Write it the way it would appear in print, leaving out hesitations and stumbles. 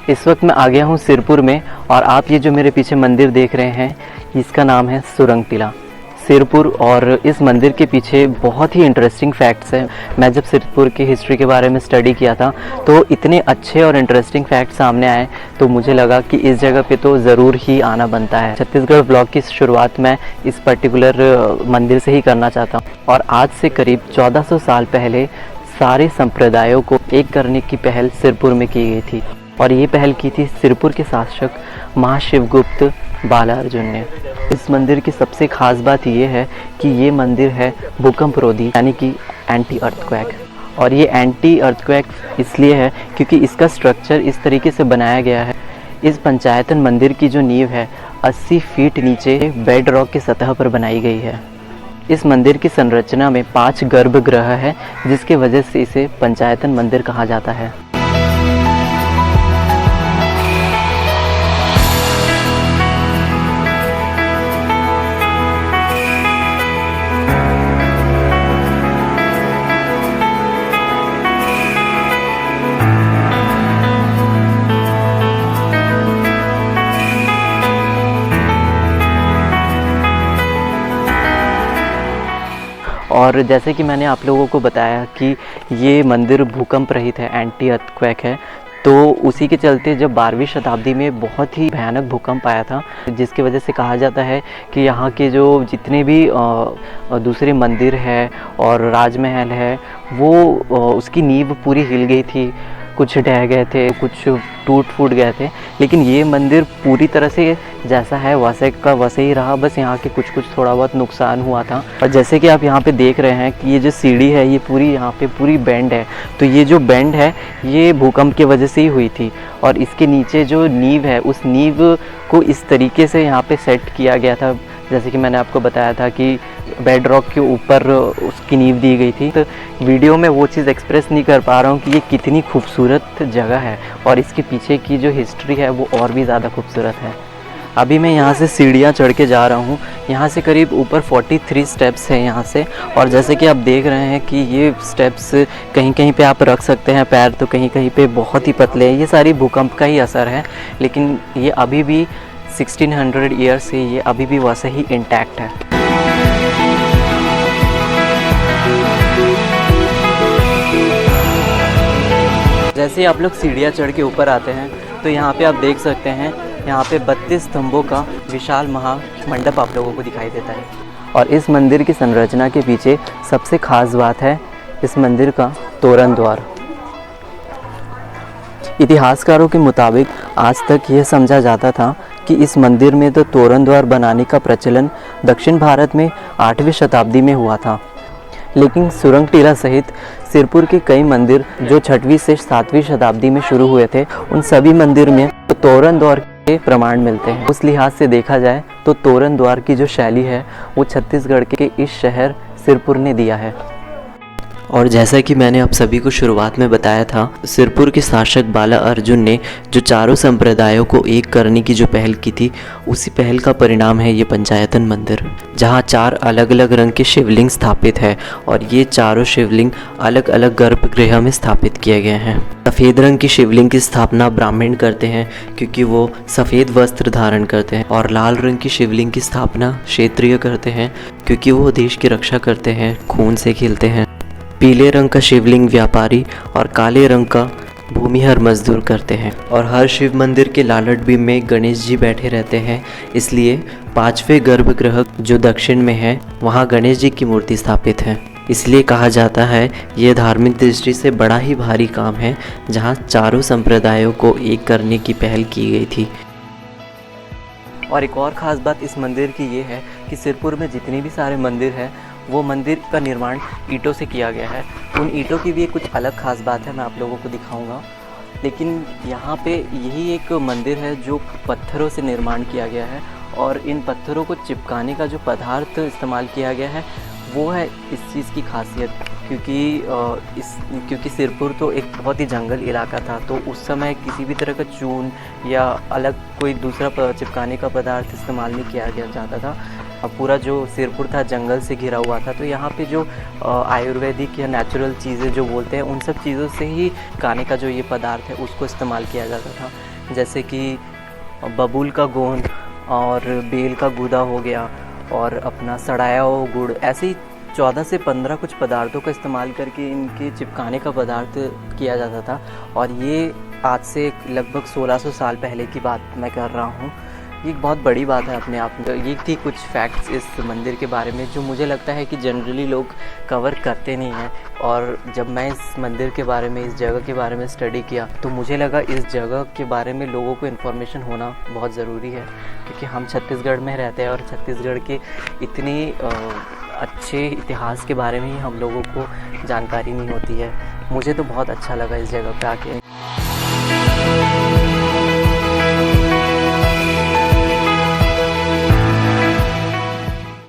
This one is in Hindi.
इस वक्त मैं आ गया हूँ सिरपुर में और आप ये जो मेरे पीछे मंदिर देख रहे हैं इसका नाम है सुरंग टीला सिरपुर। और इस मंदिर के पीछे बहुत ही इंटरेस्टिंग फैक्ट्स हैं। मैं जब सिरपुर की हिस्ट्री के बारे में स्टडी किया था तो इतने अच्छे और इंटरेस्टिंग फैक्ट सामने आए तो मुझे लगा कि इस जगह पे तो ज़रूर ही आना बनता है। छत्तीसगढ़ ब्लॉग की शुरुआत मैं इस पर्टिकुलर मंदिर से ही करना चाहता हूँ। और आज से करीब 1400 साल पहले सारे संप्रदायों को एक करने की पहल सिरपुर में की गई थी और ये पहल की थी सिरपुर के शासक महाशिवगुप्त बालार्जुन ने। इस मंदिर की सबसे ख़ास बात ये है कि ये मंदिर है भूकंप रोधी यानी कि एंटी अर्थक्वेक। और ये एंटी अर्थक्वेक इसलिए है क्योंकि इसका स्ट्रक्चर इस तरीके से बनाया गया है। इस पंचायतन मंदिर की जो नींव है 80 फीट नीचे बेड रॉक की सतह पर बनाई गई है। इस मंदिर की संरचना में 5 गर्भगृह है जिसके वजह से इसे पंचायतन मंदिर कहा जाता है। और जैसे कि मैंने आप लोगों को बताया कि ये मंदिर भूकंप रहित है, एंटी अर्थक्वेक है, तो उसी के चलते जब 12वीं शताब्दी में बहुत ही भयानक भूकंप आया था जिसकी वजह से कहा जाता है कि यहाँ के जो जितने भी दूसरे मंदिर है और राजमहल है वो उसकी नींव पूरी हिल गई थी, कुछ ढह गए थे, कुछ टूट फूट गए थे। लेकिन ये मंदिर पूरी तरह से जैसा है वैसे का वैसे ही रहा, बस यहाँ के कुछ थोड़ा बहुत नुकसान हुआ था। और जैसे कि आप यहाँ पे देख रहे हैं कि ये जो सीढ़ी है ये पूरी यहाँ पे पूरी बेंड है, तो ये जो बेंड है ये भूकंप की वजह से ही हुई थी। और इसके नीचे जो नींव है उस नींव को इस तरीके से यहाँ पे सेट किया गया था, जैसे कि मैंने आपको बताया था कि बेड रॉक के ऊपर उसकी नींव दी गई थी। तो वीडियो में वो चीज़ एक्सप्रेस नहीं कर पा रहा हूँ कि ये कितनी खूबसूरत जगह है और इसके पीछे की जो हिस्ट्री है वो और भी ज़्यादा खूबसूरत है। अभी मैं यहाँ से सीढ़ियाँ चढ़ के जा रहा हूँ। यहाँ से करीब ऊपर 43 स्टेप्स हैं यहाँ से। और जैसे कि आप देख रहे हैं कि ये स्टेप्स कहीं कहीं पे आप रख सकते हैं पैर, तो कहीं कहीं पे बहुत ही पतले हैं। ये सारी भूकंप का ही असर है, लेकिन ये अभी भी 1600 ईयर से ये अभी भी वैसे ही इंटैक्ट है। जैसे ही आप लोग सीढ़ियाँ चढ़ के ऊपर आते हैं तो यहाँ पे आप देख सकते हैं यहाँ पे 32 स्तंभों का विशाल महामंडप आप लोगों को दिखाई देता है। और इस मंदिर की संरचना के पीछे सबसे ख़ास बात है इस मंदिर का तोरण द्वार। इतिहासकारों के मुताबिक आज तक यह समझा जाता था कि इस मंदिर में तो तोरण द्वार बनाने का प्रचलन दक्षिण भारत में 8वीं शताब्दी में हुआ था, लेकिन सुरंग टीला सहित सिरपुर के कई मंदिर जो 6वीं से 7वीं शताब्दी में शुरू हुए थे उन सभी मंदिर में तो तोरण द्वार के प्रमाण मिलते हैं। उस लिहाज से देखा जाए तो तोरण द्वार की जो शैली है वो छत्तीसगढ़ के इस शहर सिरपुर ने दिया है। और जैसा कि मैंने आप सभी को शुरुआत में बताया था, सिरपुर के शासक बालार्जुन ने जो चारों संप्रदायों को एक करने की जो पहल की थी उसी पहल का परिणाम है ये पंचायतन मंदिर, जहाँ 4 अलग अलग रंग के शिवलिंग स्थापित है और ये चारों शिवलिंग अलग अलग गर्भगृह में स्थापित किए गए हैं। सफ़ेद रंग की शिवलिंग की स्थापना ब्राह्मण करते हैं क्योंकि वो सफ़ेद वस्त्र धारण करते हैं, और लाल रंग की शिवलिंग की स्थापना क्षत्रिय करते हैं क्योंकि वो देश की रक्षा करते हैं, खून से खेलते हैं। पीले रंग का शिवलिंग व्यापारी और काले रंग का भूमिहर मजदूर करते हैं। और हर शिव मंदिर के लालट बीम में गणेश जी बैठे रहते हैं, इसलिए 5वें गर्भगृह जो दक्षिण में है वहाँ गणेश जी की मूर्ति स्थापित है। इसलिए कहा जाता है ये धार्मिक दृष्टि से बड़ा ही भारी काम है जहाँ चारों संप्रदायों को एक करने की पहल की गई थी। और एक और ख़ास बात इस मंदिर की ये है कि सिरपुर में जितने भी सारे मंदिर हैं वो मंदिर का निर्माण ईंटों से किया गया है। उन ईंटों की भी एक कुछ अलग ख़ास बात है, मैं आप लोगों को दिखाऊंगा। लेकिन यहाँ पे यही एक मंदिर है जो पत्थरों से निर्माण किया गया है और इन पत्थरों को चिपकाने का जो पदार्थ इस्तेमाल किया गया है वो है इस चीज़ की खासियत, क्योंकि सिरपुर तो एक बहुत ही जंगल इलाका था, तो उस समय किसी भी तरह का चून या अलग कोई दूसरा चिपकाने का पदार्थ इस्तेमाल नहीं किया गया जाता था। अब पूरा जो सिरपुर था जंगल से घिरा हुआ था, तो यहाँ पे जो आयुर्वेदिक या नेचुरल चीज़ें जो बोलते हैं उन सब चीज़ों से ही खाने का जो ये पदार्थ है उसको इस्तेमाल किया जाता था। जैसे कि बबूल का गोंद और बेल का गूदा हो गया और अपना सड़ाया हुआ गुड़, ऐसे ही 14 से 15 कुछ पदार्थों का इस्तेमाल करके इनके चिपकाने का पदार्थ किया जाता था। और ये आज से लगभग 1600 साल पहले की बात मैं कर रहा हूँ। ये एक बहुत बड़ी बात है अपने आप में। ये थी कुछ फैक्ट्स इस मंदिर के बारे में जो मुझे लगता है कि जनरली लोग कवर करते नहीं हैं। और जब मैं इस मंदिर के बारे में, इस जगह के बारे में स्टडी किया तो मुझे लगा इस जगह के बारे में लोगों को इन्फॉर्मेशन होना बहुत ज़रूरी है, क्योंकि हम छत्तीसगढ़ में रहते हैं और छत्तीसगढ़ के इतनी अच्छे इतिहास के बारे में ही हम लोगों को जानकारी नहीं होती है। मुझे तो बहुत अच्छा लगा इस जगह पे आके।